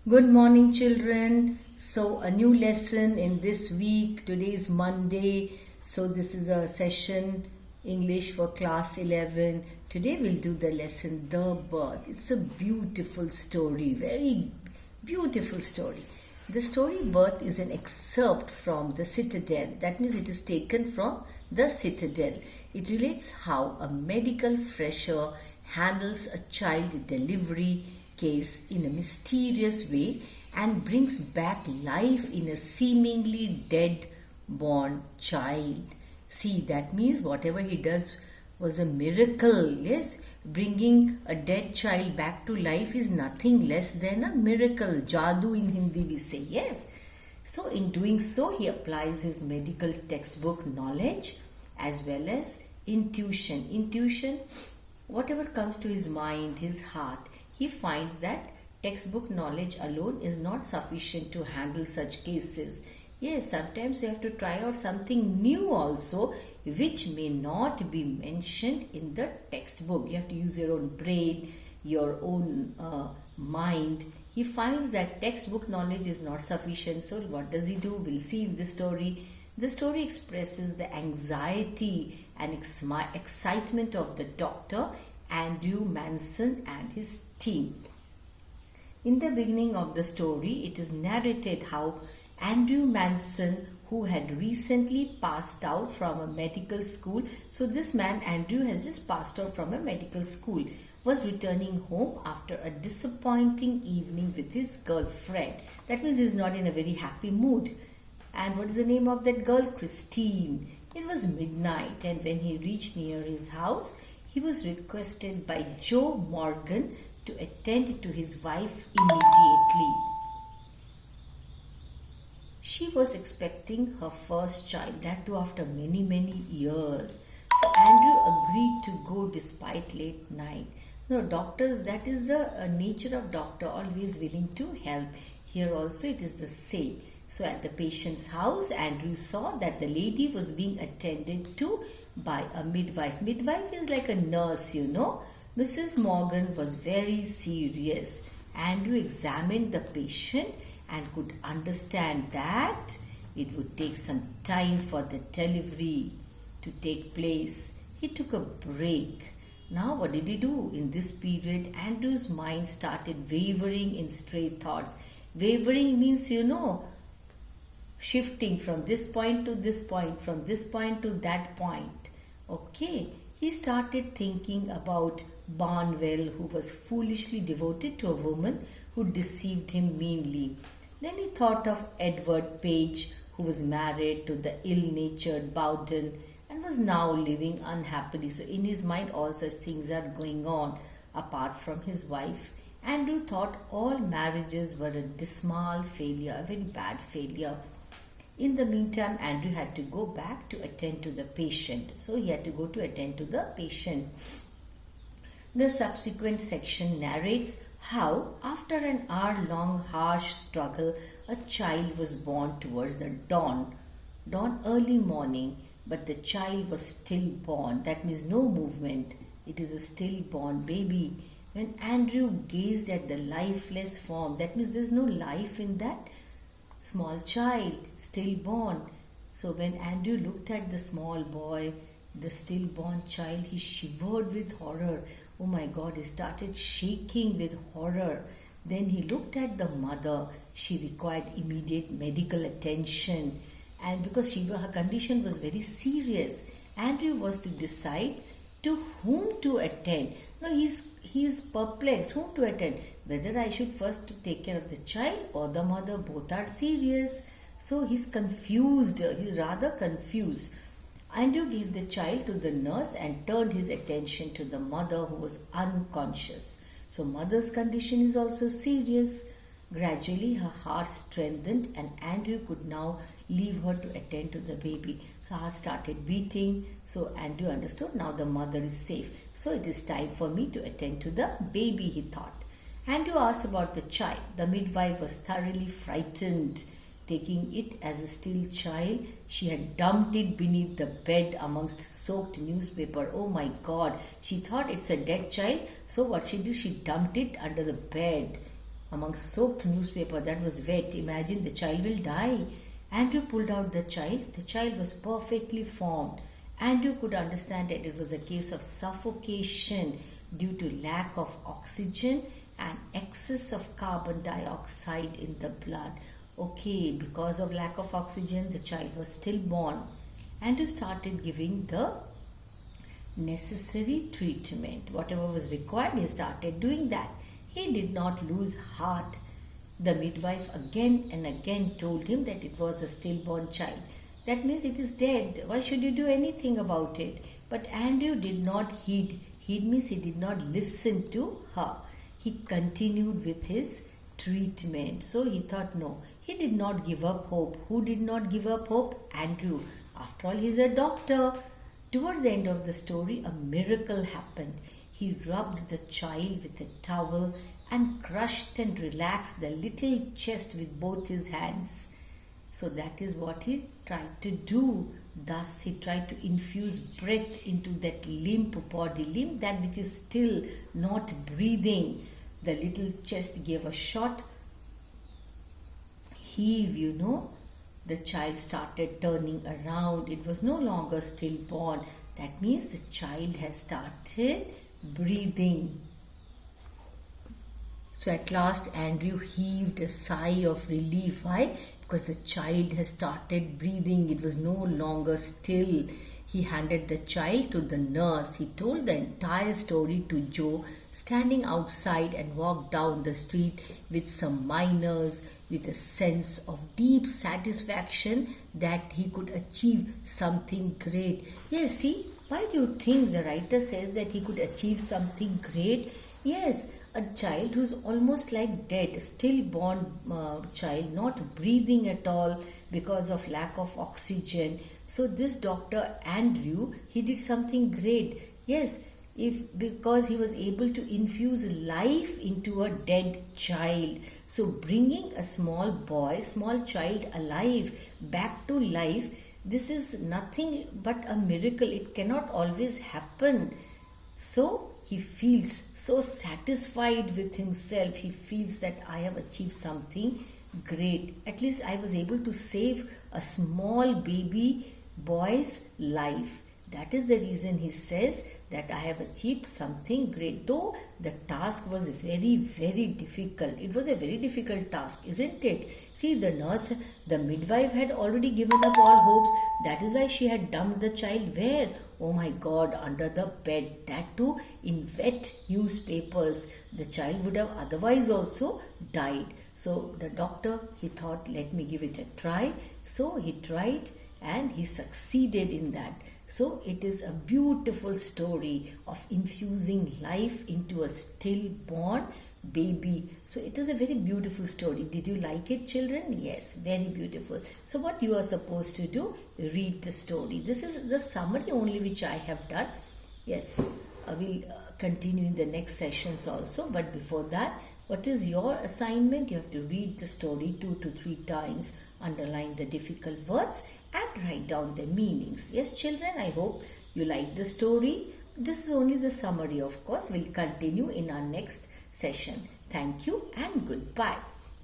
Good morning, children. So, a new lesson in this week. Today is Monday. So, this is a session English for class 11. Today, we'll do the lesson The Birth. It's a beautiful story, very beautiful story. The story Birth is an excerpt from The Citadel. That means it is taken from The Citadel. It relates how a medical fresher handles a child delivery case in a mysterious way and brings back life in a seemingly dead born child. See, that means whatever he does was a miracle. Yes, bringing a dead child back to life is nothing less than a miracle. Jadoo in Hindi we say. Yes. So in doing so, he applies his medical textbook knowledge as well as intuition. Intuition, whatever comes to his mind, his heart, he finds that textbook knowledge alone is not sufficient to handle such cases. Yes, sometimes you have to try out something new also, which may not be mentioned in the textbook. You have to use your own brain, your own mind. He finds that textbook knowledge is not sufficient. So what does he do? We'll see in this story. The story expresses the anxiety and excitement of the doctor Andrew Manson and his team. In the beginning of the story, it is narrated how Andrew Manson, who had recently passed out from a medical school, so this man Andrew has just passed out from a medical school, was returning home after a disappointing evening with his girlfriend. That means he's not in a very happy mood. And what is the name of that girl? Christine. It was midnight, and when he reached near his house, he was requested by Joe Morgan to attend to his wife immediately. She was expecting her first child, that too after many years. So Andrew agreed to go despite late night. No, doctors, that is the nature of doctor, always willing to help. Here also it is the same. So at the patient's house, Andrew saw that the lady was being attended to by a midwife. Midwife is like a nurse, you know. Mrs. Morgan was very serious. Andrew examined the patient and could understand that it would take some time for the delivery to take place. He took a break. Now what did he do? In this period, Andrew's mind started wavering in stray thoughts. Wavering means, you know, shifting from this point to this point, from this point to that point. Okay, he started thinking about Barnwell, who was foolishly devoted to a woman who deceived him meanly. Then he thought of Edward Page, who was married to the ill-natured Bowden and was now living unhappily. So in his mind all such things are going on apart from his wife. Andrew thought all marriages were a dismal failure, a very bad failure. In the meantime, Andrew had to go back to attend to the patient. So he had to go to attend to the patient. The subsequent section narrates how, after an hour-long harsh struggle, a child was born towards the dawn early morning, but the child was stillborn. That means no movement. It is a stillborn baby. When Andrew gazed at the lifeless form, that means there is no life in that small child, stillborn. So when Andrew looked at the small boy, the stillborn child, he shivered with horror. Oh my God, he started shaking with horror. Then he looked at the mother. She required immediate medical attention. And because her condition was very serious, Andrew was to decide to whom to attend. No, he's perplexed. Whom to attend? Whether I should first take care of the child or the mother. Both are serious. So he's confused. He's rather confused. Andrew gave the child to the nurse and turned his attention to the mother, who was unconscious. So mother's condition is also serious. Gradually her heart strengthened and Andrew could now leave her to attend to the baby. So her heart started beating. So Andrew understood, now the mother is safe. So it is time for me to attend to the baby, he thought. Andrew asked about the child. The midwife was thoroughly frightened. Taking it as a still child, she had dumped it beneath the bed amongst soaked newspaper. Oh my God, she thought it's a dead child. So what she did, she dumped it under the bed. among soaked newspaper that was wet. Imagine, the child will die. Andrew pulled out the child. The child was perfectly formed. Andrew could understand that it was a case of suffocation due to lack of oxygen and excess of carbon dioxide in the blood. Okay, because of lack of oxygen, the child was stillborn. Andrew started giving the necessary treatment. Whatever was required, he started doing that. He did not lose heart. The midwife again and again told him that it was a stillborn child. That means it is dead. Why should you do anything about it? But Andrew did not heed. Heed means he did not listen to her. He continued with his treatment. So he thought, no, he did not give up hope. Who did not give up hope? Andrew. After all, he's a doctor. Towards the end of the story, a miracle happened. He rubbed the child with a towel and crushed and relaxed the little chest with both his hands. So that is what he tried to do. Thus, he tried to infuse breath into that limp body, that which is still not breathing. The little chest gave a short heave, The child started turning around. It was no longer stillborn. That means the child has started breathing. So at last Andrew heaved a sigh of relief. Why? Because the child has started breathing. It was no longer still. He handed the child to the nurse. He told the entire story to Joe, standing outside, and walked down the street with some miners, with a sense of deep satisfaction that he could achieve something great. Yes, see, why do you think the writer says that he could achieve something great? Yes, a child who's almost like dead, stillborn child, not breathing at all because of lack of oxygen. So this doctor Andrew, he did something great. Yes, because he was able to infuse life into a dead child. So bringing a small child alive, back to life, this is nothing but a miracle. It cannot always happen. So he feels so satisfied with himself. He feels that I have achieved something great. At least I was able to save a small baby boy's life. That is the reason he says that I have achieved something great. Though the task was very, very difficult. It was a very difficult task, isn't it? See, the nurse, the midwife had already given up all hopes. That is why she had dumped the child where? Oh my God, under the bed. That too in wet newspapers. The child would have otherwise also died. So the doctor, he thought, let me give it a try. So he tried and he succeeded in that. So it is a beautiful story of infusing life into a stillborn baby. So it is a very beautiful story. Did you like it, children? Yes, very beautiful. So what you are supposed to do, read the story. This is the summary only which I have done. Yes, we'll continue in the next sessions also. But before that, what is your assignment? You have to read the story 2 to 3 times, underline the difficult words and write down the meanings. Yes, children, I hope you like the story. This is only the summary, of course. We'll continue in our next session. Thank you and goodbye.